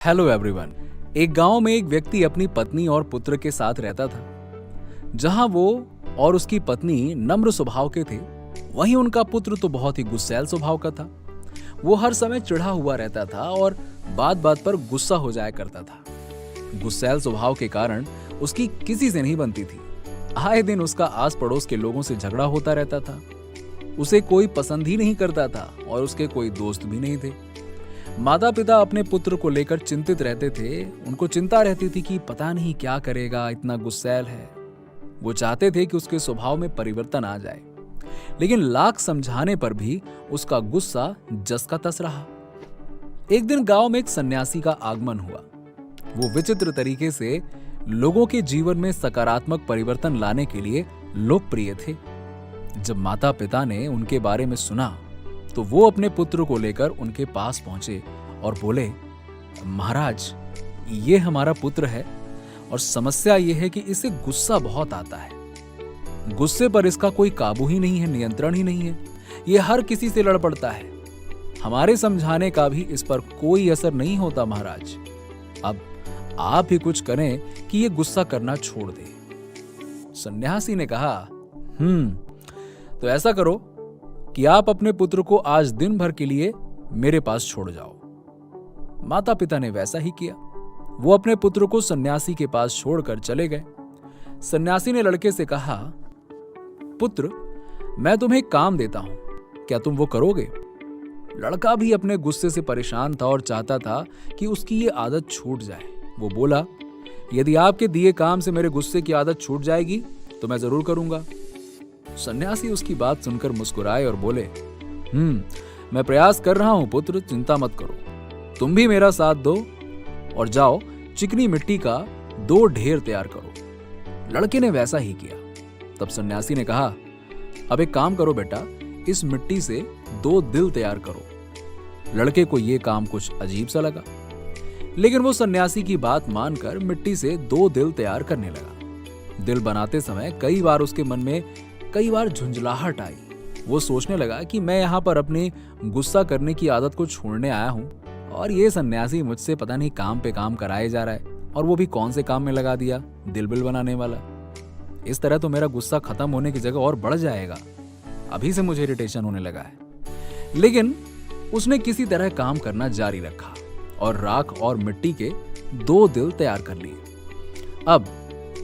Hello everyone. एक गांव में एक व्यक्ति अपनी पत्नी और पुत्र के साथ रहता था। जहां वो और उसकी पत्नी नम्र स्वभाव के थे, वहीं उनका पुत्र तो बहुत ही गुस्सैल स्वभाव का था। वो हर समय चिढ़ा हुआ रहता था और बात बात पर गुस्सा हो जाया करता था। गुस्सैल स्वभाव के कारण उसकी किसी से नहीं बनती थी। आए दिन उसका आस पड़ोस के लोगों से झगड़ा होता रहता था। उसे कोई पसंद ही नहीं करता था और उसके कोई दोस्त भी नहीं थे। माता पिता अपने पुत्र को लेकर चिंतित रहते थे। उनको चिंता रहती थी कि पता नहीं क्या करेगा, इतना गुस्सैल है। वो चाहते थे कि उसके स्वभाव में परिवर्तन आ जाए, लेकिन लाख समझाने पर भी उसका गुस्सा जस का तस रहा। एक दिन गांव में एक सन्यासी का आगमन हुआ। वो विचित्र तरीके से लोगों के जीवन में सकारात्मक परिवर्तन लाने के लिए लोकप्रिय थे। जब माता पिता ने उनके बारे में सुना तो वो अपने पुत्र को लेकर उनके पास पहुंचे और बोले, महाराज, ये हमारा पुत्र है और समस्या ये है कि इसे गुस्सा बहुत आता है। गुस्से पर इसका कोई काबू ही नहीं है, नियंत्रण ही नहीं है। ये हर किसी से लड़ पड़ता है। हमारे समझाने का भी इस पर कोई असर नहीं होता महाराज। अब आप ही कुछ करें कि ये गुस्सा करना छोड़ दे। सन्यासी ने कहा, तो ऐसा करो कि आप अपने पुत्र को आज दिन भर के लिए मेरे पास छोड़ जाओ। माता पिता ने वैसा ही किया। वो अपने पुत्र को सन्यासी के पास छोड़कर चले गए। सन्यासी ने लड़के से कहा, पुत्र, मैं तुम्हें काम देता हूं, क्या तुम वो करोगे? लड़का भी अपने गुस्से से परेशान था और चाहता था कि उसकी ये आदत छूट जाए। वो बोला, यदि आपके दिए काम से मेरे गुस्से की आदत छूट जाएगी तो मैं जरूर करूंगा। सन्यासी उसकी बात सुनकर मुस्कुराए और बोले, मैं प्रयास कर रहा हूं पुत्र, चिंता मत करो। तुम भी मेरा साथ दो और जाओ चिकनी मिट्टी का 2 ढेर तैयार करो। लड़के ने वैसा ही किया। तब सन्यासी ने कहा, अब एक काम करो बेटा, इस मिट्टी से 2 दिल तैयार करो। लड़के को यह काम कुछ अजीब सा लगा, लेकिन वो सन्यासी की बात मानकर मिट्टी से 2 दिल तैयार करने लगा। दिल बनाते समय कई बार उसके मन में झुंझलाहट आई। वो सोचने लगा कि मैं यहाँ पर अपने गुस्सा करने की आदत को छोड़ने आया हूँ और ये सन्यासी मुझसे पता नहीं काम पे काम कराए जा रहा है, और वो भी कौन से काम में लगा दिया, दिल बिल बनाने वाला। इस तरह तो मेरा गुस्सा खत्म होने की जगह और बढ़ जाएगा। अभी से मुझे इरिटेशन होने लगा है। लेकिन उसने किसी तरह काम करना जारी रखा और राख और मिट्टी के 2 दिल तैयार कर लिए। अब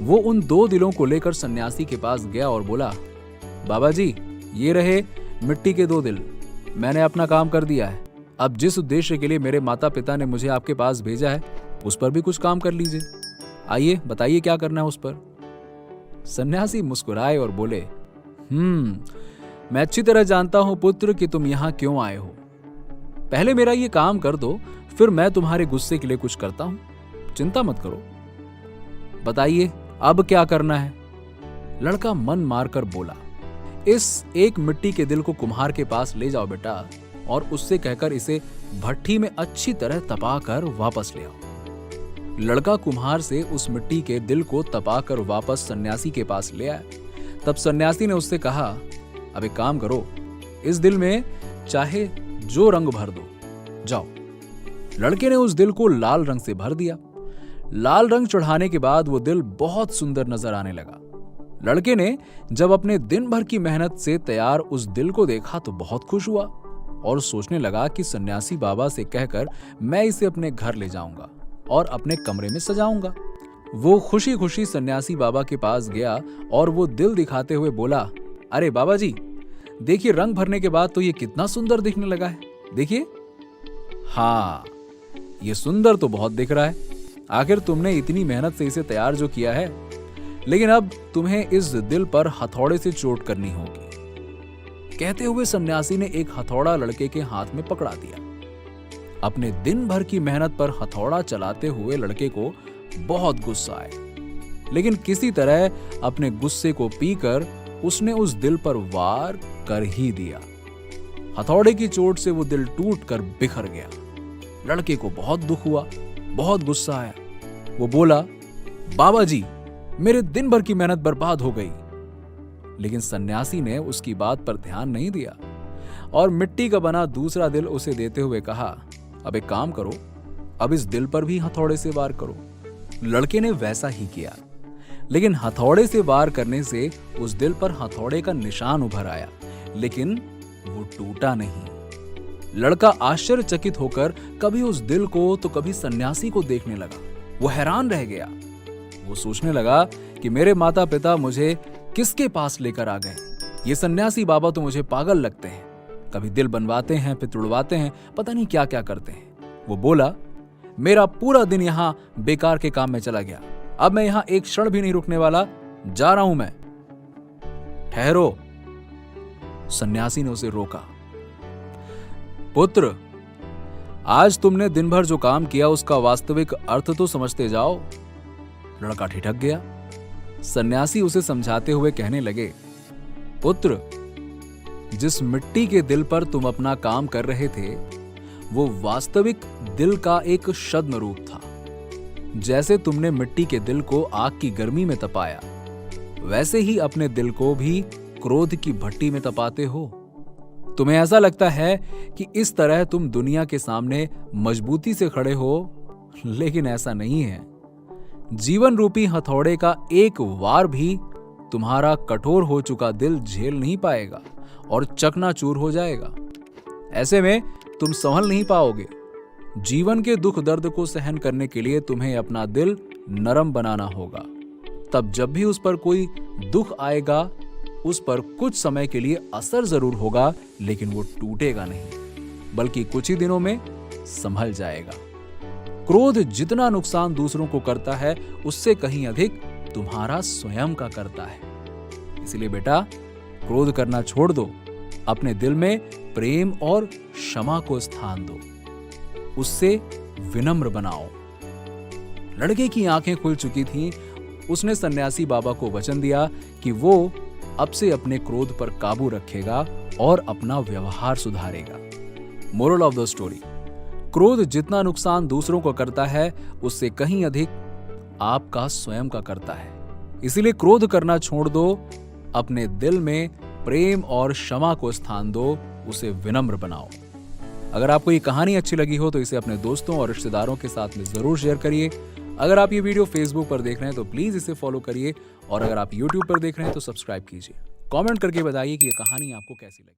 वो उन 2 दिलों को लेकर सन्यासी के पास गया और बोला, बाबा जी, ये रहे मिट्टी के 2 दिल। मैंने अपना काम कर दिया है। अब जिस उद्देश्य के लिए मेरे माता पिता ने मुझे आपके पास भेजा है, उस पर भी कुछ काम कर लीजिए। आइए बताइए क्या करना है उस पर। सन्यासी मुस्कुराए और बोले, मैं अच्छी तरह जानता हूं पुत्र कि तुम यहां क्यों आए हो। पहले मेरा ये काम कर दो, फिर मैं तुम्हारे गुस्से के लिए कुछ करता हूं। चिंता मत करो। बताइए अब क्या करना है? लड़का मन मारकर बोला, इस एक मिट्टी के दिल को कुम्हार के पास ले जाओ बेटा और उससे कहकर इसे भट्ठी में अच्छी तरह तपाकर वापस ले आओ। लड़का कुम्हार से उस मिट्टी के दिल को तपाकर वापस सन्यासी के पास ले आया। तब सन्यासी ने उससे कहा, अब एक काम करो, इस दिल में चाहे जो रंग भर दो, जाओ। लड़के ने उस दिल को लाल रंग से भर दिया। लाल रंग चढ़ाने के बाद वो दिल बहुत सुंदर नजर आने लगा। लड़के ने जब अपने दिन भर की मेहनत से तैयार उस दिल को देखा तो बहुत खुश हुआ और सोचने लगा कि सन्यासी बाबा से कहकर मैं इसे अपने घर ले जाऊंगा और अपने कमरे में सजाऊंगा। वो खुशी खुशी सन्यासी बाबा के पास गया और वो दिल दिखाते हुए बोला, अरे बाबा जी, देखिए रंग भरने के बाद तो ये कितना सुंदर दिखने लगा है। देखिए, हाँ, ये सुंदर तो बहुत दिख रहा है। आखिर तुमने इतनी मेहनत से इसे तैयार जो किया है, लेकिन अब तुम्हें इस दिल पर हथौड़े से चोट करनी होगी। कहते हुए सन्यासी ने एक हथौड़ा लड़के के हाथ में पकड़ा दिया। अपने दिन भर की मेहनत पर हथौड़ा चलाते हुए लड़के को बहुत गुस्सा आया, लेकिन किसी तरह अपने गुस्से को पीकर उसने उस दिल पर वार कर ही दिया। हथौड़े की चोट से वो दिल टूटकर बिखर गया। लड़के को बहुत दुख हुआ, बहुत गुस्सा आया। वो बोला, बाबा जी, मेरे दिन भर की मेहनत बर्बाद हो गई। लेकिन सन्यासी ने उसकी बात पर ध्यान नहीं दिया और मिट्टी का बना दूसरा दिल उसे देते हुए कहा, अब एक काम करो, अब इस दिल पर भी हथौड़े से वार करो। लड़के ने वैसा ही किया, लेकिन हथौड़े से वार करने से उस दिल पर हथौड़े का निशान उभर आया, लेकिन वो टूटा नहीं। लड़का आश्चर्यचकित होकर कभी उस दिल को तो कभी सन्यासी को देखने लगा। वो हैरान रह गया। वो सोचने लगा कि मेरे माता पिता मुझे किसके पास लेकर आ गए। ये सन्यासी बाबा तो मुझे पागल लगते हैं। कभी दिल बनवाते हैं, फिर तुड़वाते हैं, पता नहीं क्या क्या करते हैं। वो बोला, मेरा पूरा दिन यहां बेकार के काम में चला गया। अब मैं यहां एक क्षण भी नहीं रुकने वाला, जा रहा हूं मैं। ठहरो, सन्यासी ने उसे रोका। पुत्र, आज तुमने दिन भर जो काम किया उसका वास्तविक अर्थ तो समझते जाओ। लड़का ठिठक गया। सन्यासी उसे समझाते हुए कहने लगे, पुत्र, जिस मिट्टी के दिल पर तुम अपना काम कर रहे थे वो वास्तविक दिल का एक छद्म रूप था। जैसे तुमने मिट्टी के दिल को आग की गर्मी में तपाया, वैसे ही अपने दिल को भी क्रोध की भट्टी में तपाते हो। तुम्हें ऐसा लगता है कि इस तरह तुम दुनिया के सामने मजबूती से खड़े हो, लेकिन ऐसा नहीं है। जीवन रूपी हथौड़े का एक वार भी तुम्हारा कठोर हो चुका दिल झेल नहीं पाएगा और चकनाचूर हो जाएगा। ऐसे में तुम संभल नहीं पाओगे। जीवन के दुख दर्द को सहन करने के लिए तुम्हें अपना दिल नरम बनाना होगा। तब जब भी उस पर कोई दुख आएगा, उस पर कुछ समय के लिए असर जरूर होगा, लेकिन वो टूटेगा नहीं, बल्कि कुछ ही दिनों में संभल जाएगा। क्रोध जितना नुकसान दूसरों को करता है, उससे कहीं अधिक तुम्हारा स्वयं का करता है। इसलिए बेटा, क्रोध करना छोड़ दो। अपने दिल में प्रेम और क्षमा को स्थान दो। उससे विनम्र बनाओ। लड़के की आंखें खुल चुकी थीं। उसने सन्यासी बाबा को वचन दिया कि वो अब से अपने क्रोध पर काबू रखेगा और अपना व्यवहार सुधारेगा। मोरल ऑफ द स्टोरी, क्रोध जितना नुकसान दूसरों को करता है, उससे कहीं अधिक आपका स्वयं का करता है। इसीलिए क्रोध करना छोड़ दो। अपने दिल में प्रेम और क्षमा को स्थान दो। उसे विनम्र बनाओ। अगर आपको ये कहानी अच्छी लगी हो तो इसे अपने दोस्तों और रिश्तेदारों के साथ में जरूर शेयर करिए। अगर आप ये वीडियो फेसबुक पर देख रहे हैं तो प्लीज इसे फॉलो करिए, और अगर आप यूट्यूब पर देख रहे हैं तो सब्सक्राइब कीजिए। कमेंट करके बताइए कि ये कहानी आपको कैसी लगी।